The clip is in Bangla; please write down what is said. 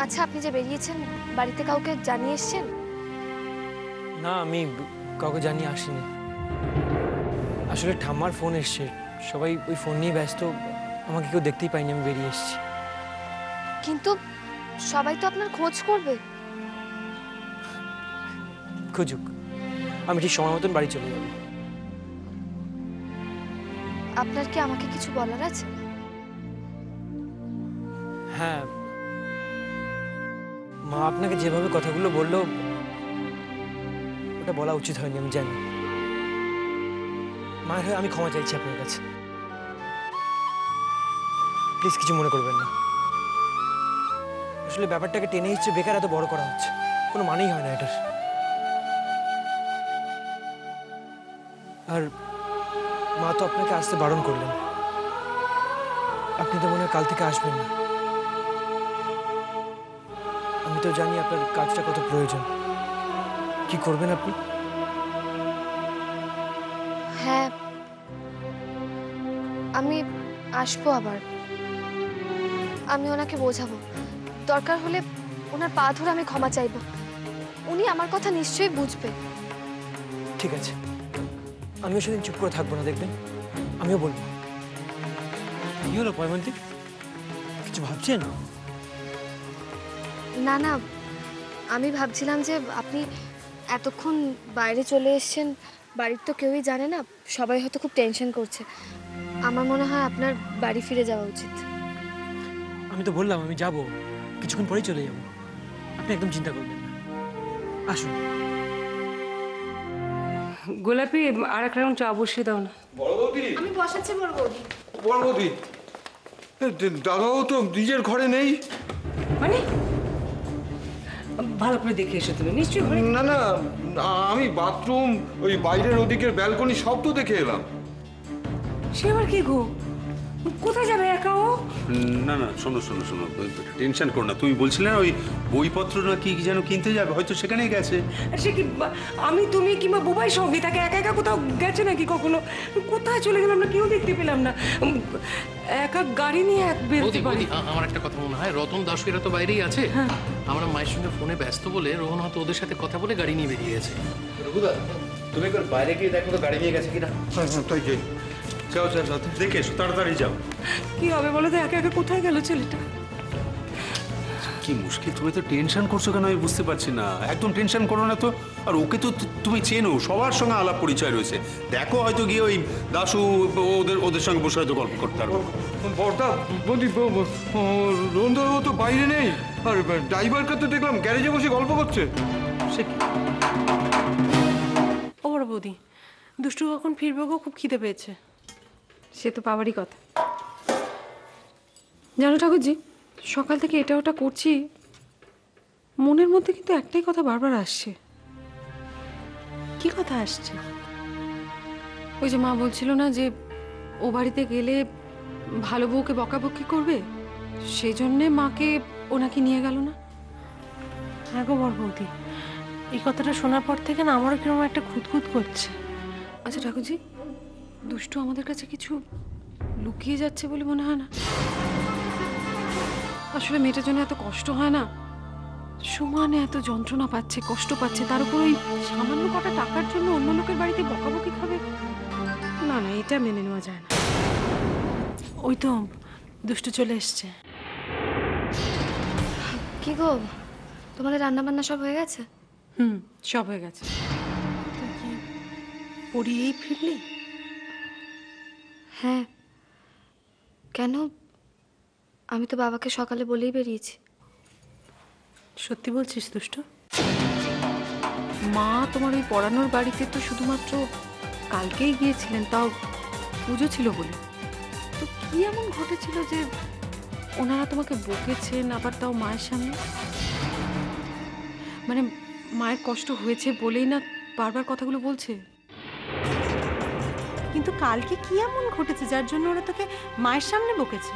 আচ্ছা, আপনি যে বেরিয়েছেন বাড়িতে কাউকে জানিয়ে এসেছেন? না, আমি কাউকে জানিয়ে আসিনি। আসলে ঠাম্মার ফোন এসছে, সবাই ওই ফোন নিয়ে ব্যস্ত, আমাকে কেউ দেখতেই পাইনি, আমি বেরিয়ে এসেছি। কিন্তু সবাই তো আপনার খোঁজ করবে। খুঁজুক, আমি ঠিক সময় মতন বাড়ি চলে যাব। আপনার কি আমাকে কিছু বলার আছে? হ্যাঁ, মা আপনাকে যেভাবে কথাগুলো বললো ওটা বলা উচিত হয়নি, আমি জানি। মায়ের হয়ে আমি ক্ষমা চাইছি আপনার কাছে, প্লিজ কিছু মনে করবেন না। আসলে ব্যাপারটাকে টেনে হিচ্ছে বেকার এত বড় করা হচ্ছে, কোনো মানেই হয় না এটার। আর মা তো আপনাকে আসতে বারণ করলেন, আপনি তো মনে হয় কাল থেকে আসবেন না। আমি তো জানি আপনার কাজটা কত প্রয়োজন, কি করবেন আপনি? হ্যাঁ, আমি আসবো আবার। আমি ওনাকে বোঝাবো, দরকার হলে ওনার পা ধরে আমি ক্ষমা চাইবো। উনি আমার কথা নিশ্চয়ই বুঝবে। ঠিক আছে, আমিও সেদিন চুপ করে থাকবো না, দেখবেন আমিও বলবো। কি হলো পয়মন্তী, কিছু ভাবছেন? না না, আমি ভাবছিলাম যে আপনি এতক্ষণ বাইরে চলে এসেছেন, বাড়ির তো কেউই জানে না, সবাই হয়তো খুব টেনশন করছে। আমার মনে হয় আপনার বাড়ি ফিরে যাওয়া উচিত। আমি তো বললাম আমি যাব, কিছুক্ষণ পরেই চলে যাব, আপনি একদম চিন্তা করবেন না। আসুন। গোলাপি, আর এক রাউন্ড চা বসিয়ে দাও না। বড় বৌদি, আমি বসাচ্ছি বড় বৌদি। বড় বৌদি, দাদাও তো নিজের ঘরে নেই। মানে ভালো করে দেখে এসো তুমি, নিশ্চয়ই ঘরে। না না, আমি বাথরুম, ওই বাইরের ওদিকের ব্যালকনি সব তো দেখে এলাম। সে আবার কি গো, কোথায় যাবে একা ও? না না, শোনো শোনো শোনো, টেনশন করো না। তুমি বলছিলে না ওই বইপত্র না কি যেন কিনতে যাবে, হয়তো সেখানেই গেছে। সে কি আমি তুমি কিংবা বুবাই সঙ্গে তাকে একা একা কোথাও গেছে নাকি কখনো? কোথায় চলে গেলাম না, কেউ দেখতে পেলাম না। একা গাড়ি নিয়ে এক বেরোতে পারি। আমার একটা কথা মনে হয়, রতন দাসেরা তো বাইরেই আছে। আমরা মায়ের সঙ্গে ফোনে ব্যস্ত বলে রোহন হয়তো ওদের সাথে কথা বলে গাড়ি নিয়ে বেরিয়ে গেছে। রঘুদা, তুমি একবার বাইরে গিয়ে দেখো তো গাড়ি নিয়ে গেছে কিনা। হ্যাঁ তাই যাই, যাও যাও যাও, দেখে এসো, তাড়াতাড়ি যাও। কি হবে বলো তো, একা একা কোথায় গেল ছেলেটা? কি মুশকিল, তুমি তো টেনশন করছো কেন আমি বুঝতে পারছি না। একদম টেনশন করো না তো। আর ওকে তো তুমি চেনো, সবার সঙ্গে আলাপ পরিচয় রয়েছে। দেখো হয়তো গিয়ে ওই দাশু ওদের সঙ্গে বসে হয়তো গল্প করতে পারবো। বড়দা বৌদি, রোহনদাও তো বাইরে নেই, আর ড্রাইভারকে তো দেখলাম গ্যারেজে বসে গল্প করছে। সে কি? ও বড় বৌদি, দুষ্টু কখন ফিরবে গো? খুব খিদে পেয়েছে। সে তো পাওয়ারই কথা। জানো ঠাকুরজি, সকাল থেকে এটা ওটা করছি, মনের মধ্যে কিন্তু একটাই কথা বারবার আসছে। কি কথা আসছে? ওই যে মা বলছিল না যে ও বাড়িতে গেলে ভালো বউকে বকাবকি করবে, সেই জন্যে মাকে ওনাকে নিয়ে গেল না। হ্যাঁ গো বড় বৌদি, এই কথাটা শোনার পর থেকে না আমারও কিরকম একটা খুঁতখুত করছে। আচ্ছা ঠাকুরজি, দুষ্টু আমাদের কাছে কিছু লুকিয়ে যাচ্ছে বলে মনে হয় না? আসলে মেয়েটার জন্য এত কষ্ট হয় না, সমানে এত যন্ত্রণা পাচ্ছে, কষ্ট পাচ্ছে, তার উপর ওই সামান্য কটা টাকার জন্য অন্য লোকের বাড়িতে বকাবকি খাবে। না না, এটা মেনে নেওয়া যায় না। ওই তো দুষ্টু চলে এসছে। কি গো, তোমাদের রান্না বান্না সব হয়ে গেছে? সব হয়ে গেছে। পড়িয়েই ফিরলি? হ্যাঁ। কেন? আমি তো বাবাকে সকালে বলেই বেরিয়েছি। সত্যি বলছিস দুষ্টু? মা তোমার ওই পড়ানোর বাড়িতে তো শুধুমাত্র কালকেই গিয়েছিলেন, তাও পুজো ছিল বলে। তো কি এমন ঘটেছিল যে ওনারা তোমাকে বকেছেন, আবার তাও মায়ের সামনে? মানে মায়ের কষ্ট হয়েছে বলেই না বারবার কথাগুলো বলছে? কিন্তু কালকে কি এমন ঘটেছে যার জন্য ওরা তোকে মায়ের সামনে বকেছে?